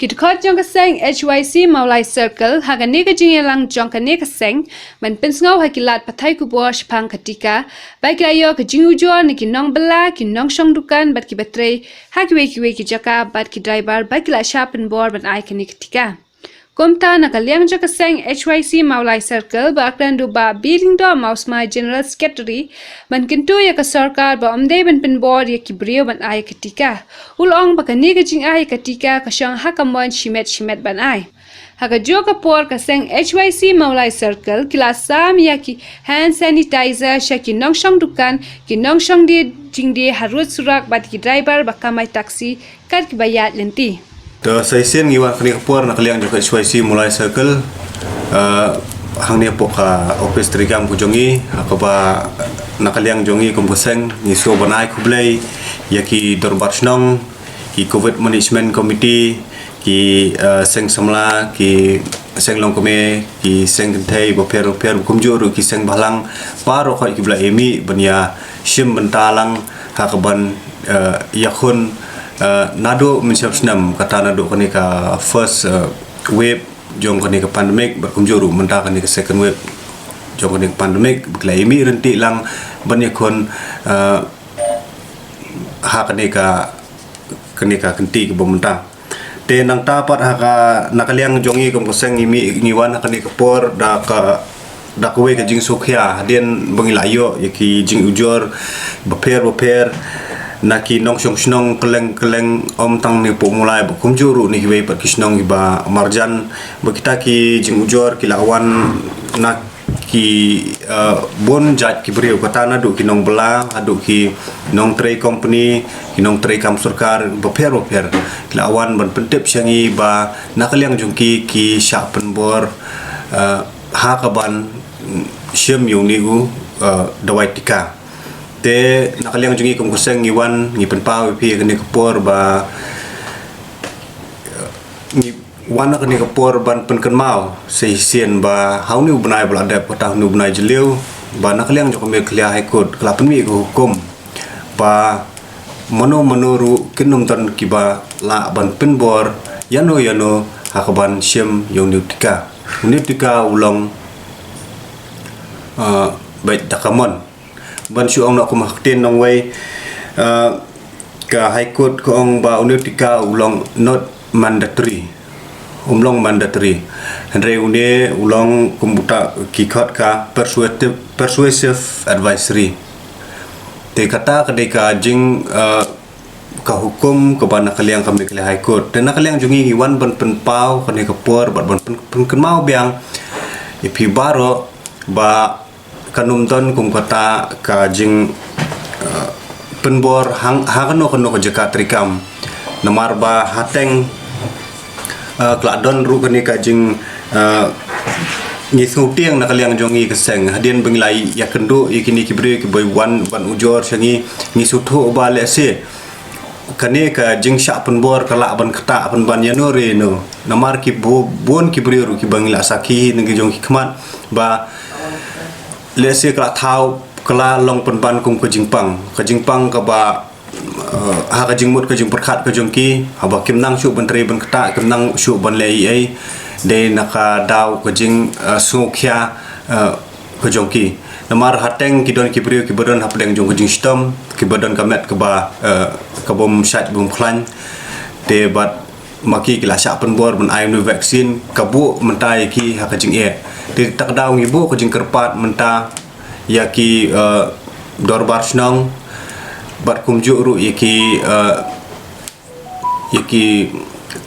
Kitkot jong kaseng HYC Maulai Circle hagane ka jingelang jong kane kaseng man pensngau hakilat pathai ku bosh pang ketika baik layo ke jingujo ni kinong bela kinong shong dukan bat ki batre hakiwe ki jaka bat ki driver bat ki la shapen bor ban ai kane ketika Komta nakaliang jong kaseng HYC Maulai Circle ba akran du ba biling do mausma General Secretary ban kintu ya ka sarkar ba amde ban pen bor ya ki brio ban ai ketika ulong ba kane ka jing ai ketika ka shang hakamon shimet ban ai Haga jo ka por kaseng HYC Maulai Circle kila sam ya ki hand sanitizer shaki nong shong dukan ki nong shong di jing di harut surak bat ki driver ba kamai taksi kat ki bayat lenti Saya sen ngiwa kini kapur nak liang juga HYC Maulai Circle hang ni pok office trigam kujongi akaba nak liang jongi kumpuseng ni so banai kublai yaki dorbar snong ki COVID management committee ki seng samla ki seng long kome ki seng kentai boper kumjur ki seng balang paro khoi ki bla emi banya shim bentalang hakaban yakun nado mensiap senam kata nado kani ka first wave jong kani ka pandemic berkunjuru mentah kani ka second wave jong kani ka pandemic berklaimi renti lang banyak kon hak kani ka kenti ke pemerintah te nang tapat haka nakaliang jongi kom koseng imi ngiwan kani ka por da kuwe ka jing sukhya hadian bangilayo yaki jing ujor beper naki nong snong keleng om tang ni po mulai kumjuru ni hiwei pat kisnong iba marjan bakita ki jing ujor ki lawan nak ki bon jat ki beriu kata na du ki nong bela adu ki nong trade company ki nong trade kam sarkar beper ki lawan ban pentep syangi ba nakaliang jungki ki syak penbor ha kaban syem yung niu dawai tika te nakaliang jungi kum kuseng ngiwan ngi penpau pi kene kapor ba ngi wana kene kapor ban penken mau seisien ba hauni ubnai belada patah nu ubnai jeliu ba nakaliang joko me klia haikot kelapen mi ko hukum ba menuru kinum tan kiba la ban penbor yano hakaban syem yung niutika ulong baik takamon ban su ong nak ko maktin nong way ka high court ko ong ba unetika ulong not mandatory mandatory andre une ulong kumbuta kikot ka persuasive advisory te kata kadeka jing ka hukum ke ban nakaliang kami ke high court dan nakaliang jungi wan ban penpau kane ka por ban mau biang ipi baro ba kanum ton kum kata ka jing penbor hangano kono jeka trikam namar ba hateng kladon ru kani ka jing ni sutiang nakaliang jongi keseng hadian bengilai ya kendo ikini kibre ki boy wan ban ujor syangi ni sutho ba lese kane ka jing syak penbor kala ban kata ban yanore no namar ki bon kibre ru ki bangila saki ngi jongi khmat ba lese kala thau kala long penban kum ke jingpang ka ba ha ka jingmut ka jing perkhat ka jongki haba kimnang syu bantri ban kata kimnang syu ban lei ai de naka daw ka jing sukhya ka jongki namar hateng kidon kibriu ki badon hapdeng jong ka jing stom ki badon kamet ka ba ka bom shat bom khlan de bat maki kila syak penbor ban ai nu vaksin kabu mentai ki ha ka jing e di takdaw ngibu ko jing kerpat menta yaki dorbar snong bat kumju ru yaki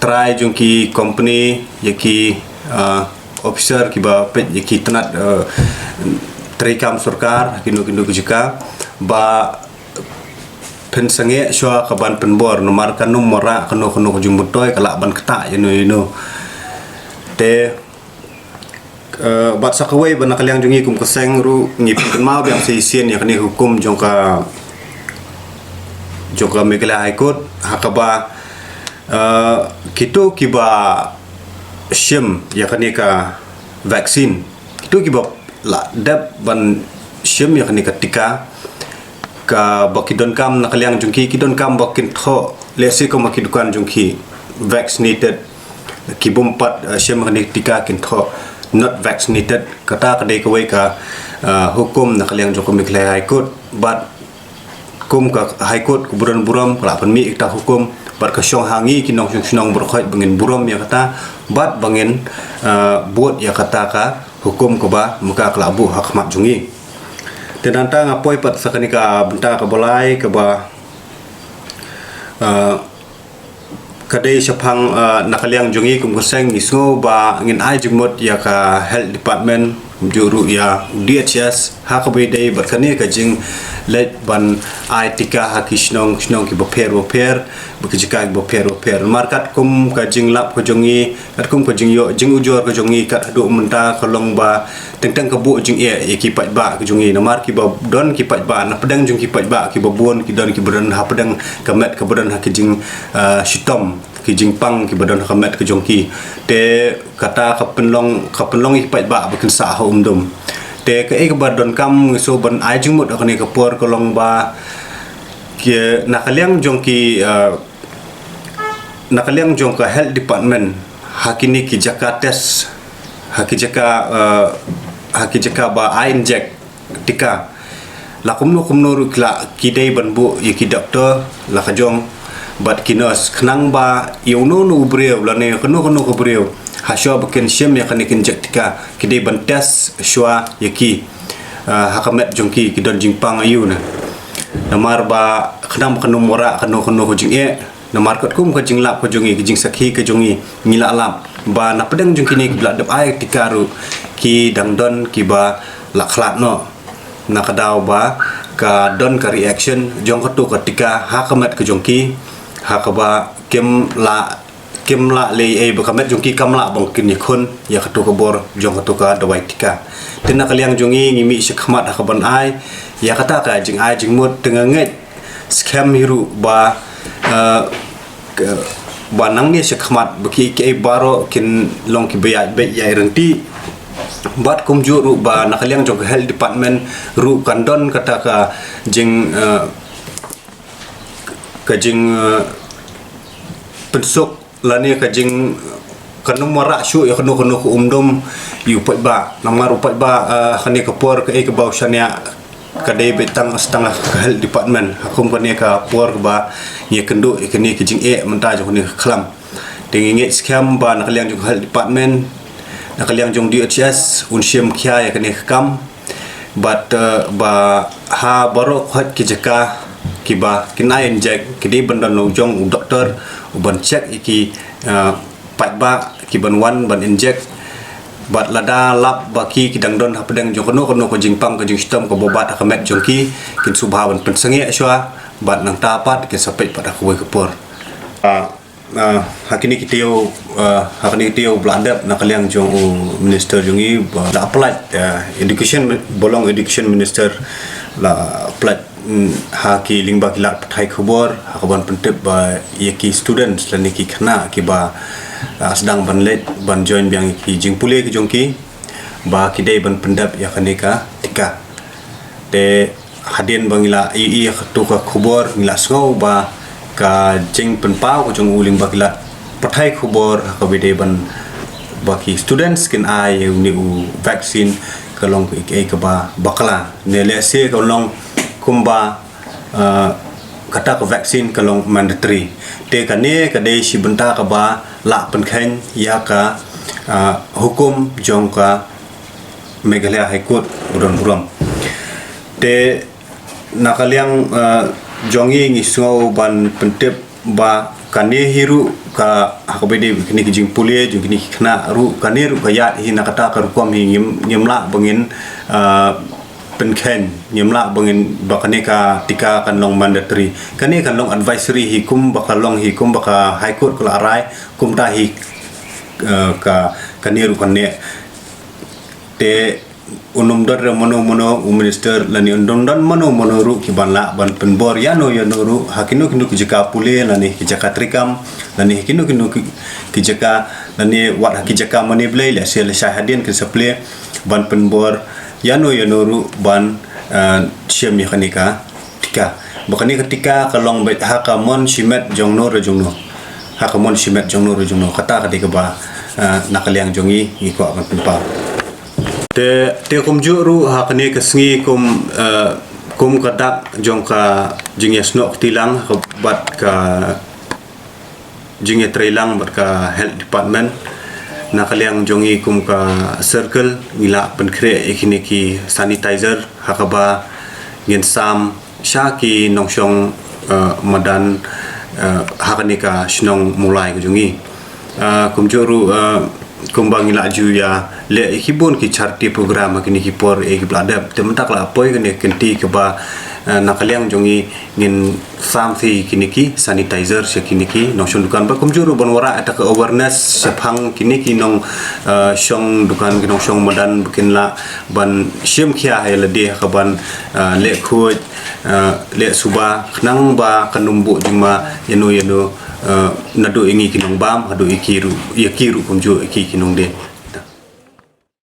try jungki company yaki officer kiba pet yaki tenat trikam sarkar kinu kujika ba pensange swa kaban penbor nomar kanum mora kanu kujung butoy kala ban kata te bat sakawai ban nakaliang jungi kum keseng ru ngipin mau biang seisien ya kani hukum jongka Meghalaya High Court hakaba kito kiba shim ya kani ka vaksin kito kiba la dap ban shim ya kani ka tika ka bakidon kam nakaliang jungki kidon kam bakin tho lesi ko makidukan jungki vaccinated kibumpat shim kani tika kin tho not vaccinated kata kadai kawai ka hukum nakaliang joko Meghalaya High Court but kum ka High Court kuburan buram kala panmi ikta hukum bat ka syong hangi kinong syong berkhait bangin buram ya kata bat bangin buat ya kata ka hukum ko ba muka kelabu hakmat jungi tenanta ngapoi pat sakani ka benta ka bolai ka ba kadai syapang nakaliang jungi kum keseng ngisngo ba ngin ai jumot ya ka health department juru ya DHS hakabai dai berkani ka jing let ban ai tika hakisnong ki boper bekijika boper markat kum ka jing lap ko jongi kat kum ko jing yo jing ujor ko jongi kat adu menta kolong ba tengteng ka bu jing e ki pat ba ko jongi namar ki ba don ki pat ba na pedang jing ki pat ba ki babon ki don ki beran ha pedang kamet ka beran ha ki jing shitom ki jingpang ki badan kamet ke jongki te kata kapenlong ipat ba bekin sa umdum te ke badon kam so ban ai jingmut akani kapor kolong ba ke nakaliang jongki nakaliang jongka health department hakini ki jaka test haki jaka ba ai inject tika lakumno rukla kidai banbu yaki doktor la kajong bat kinos kenang ba yono no breu la ne kono ko breu hasyo baken shem ya kanikin jaktika kidai bantes shwa yaki hakamet jongki kidon jingpang ayu na namar ba kenang kanu mora kanu ko jing e namar kot kum ko jing lap ko jongi jing sakhi ko jongi ngila lap ba na pedang jongki ni blad dap ai tikaru ki dangdon ki ba lakhlat no nakadaw ba ka don ka reaction jong ko tu ketika hakamet ko jongki hakaba kem la le e bakamet jongki kamla bangkin yakun ya katu kabor jong katu ka dawai tika tena kaliang jongi ngimi syakmat hakaban ai ya kata ka jing ai jing mut tenganget scam hiru ba banang ni syakmat baki ke baro kin long ki bayat be ya renti bat kum juru ba nakaliang jong health department ru kandon kata ka jing kajing pensuk lani kajing kanung marak syu ya kanu ko umdum yu pat ba namar upat ba khani kapor ke bau syania kadai betang setengah ke health department hakum kani ka por ba ye kendu kani kajing menta jo ni klam tingingit scam ba nakaliang jong health department nakaliang jong DHS unsyam kya ya kani kam bat ba ha baru khat ki jaka kiba kina inject kidi bandan lojong doktor uban check iki pat ba kiban wan ban inject bat lada lap baki kidang don hapedang jong kono ko jingpang ko jing sistem ko bobat akamet jongki kin subhawan pensengi aswa bat nang tapat ke sapet pada kuwe kepor hakini kitio bladap nakaliang jong minister jongi la apply education bolong education minister la apply haki lingba kilat pathai khobor hakaban pentep ba yaki students lani ki khana ki ba sedang banlet ban join biang ki jingpule ki jongki ba kidai ban pendap ya kaneka tika te hadin bangila i khatu ka khobor ngila sngau ba ka jing penpau ko jong uling ba kilat pathai khobor hakabide ban ba ki students kin ai ni vaccine kalong ke ba bakala ne lese kalong kumba kata ko vaksin kalong mandatory te kane kadai si benta ka ba la penkhen ya ka hukum jongka Meghalaya High Court buron te nakaliang jongi ngisngau ban pentep ba kane hiru ka hakobedi kini kijing pulie jung kini khna ru kane ru kaya hi nakata ka rukom hi nyemla bangin penkhen nyemla bangin bakane ka tika kan long mandatory kani kan long advisory hikum bakalong hikum baka high court kala arai kum ta hi ka kaniru kanne te unum dor mono minister lani undon mono ru ki banla ban penbor yano ru hakino kinu ki jaka pule lani ki jaka trikam lani kinu ki jaka lani wat ki jaka mani blai la sel syahadin ki seple ban penbor yano ru ban syam mekanika tika bakani ketika kalong bait hakamon simet jongno rejongno hakamon simet jongno rejongno kata ketika ba nakaliang jongi iko akan penpa te kum juru hakani kesengi kum kadak jongka jingya snok tilang bat ka jingya trailang bat ka health department nakaliang jongi kum ka circle ngila penkre ikini ki sanitizer hakaba ngin sam syaki nongsyong madan hakani ka shnong mulai ko jongi kum juru kumbang ila ju ya le ikibon ki charti program kini ki por e ki bladap tementak la poi kini kenti ke ba nakaliang jongi ngin samthi kini ki sanitizer se kini ki nong dukan ba kumjuru bon wara ata ke awareness sepang kini ki nong shong dukan ki nong shong madan bikin la ban syem khia hay lede ka ban le khoj le suba nang ba kanumbu juma yeno nadu ingi kinong bam hadu ikiru kumju iki kinong de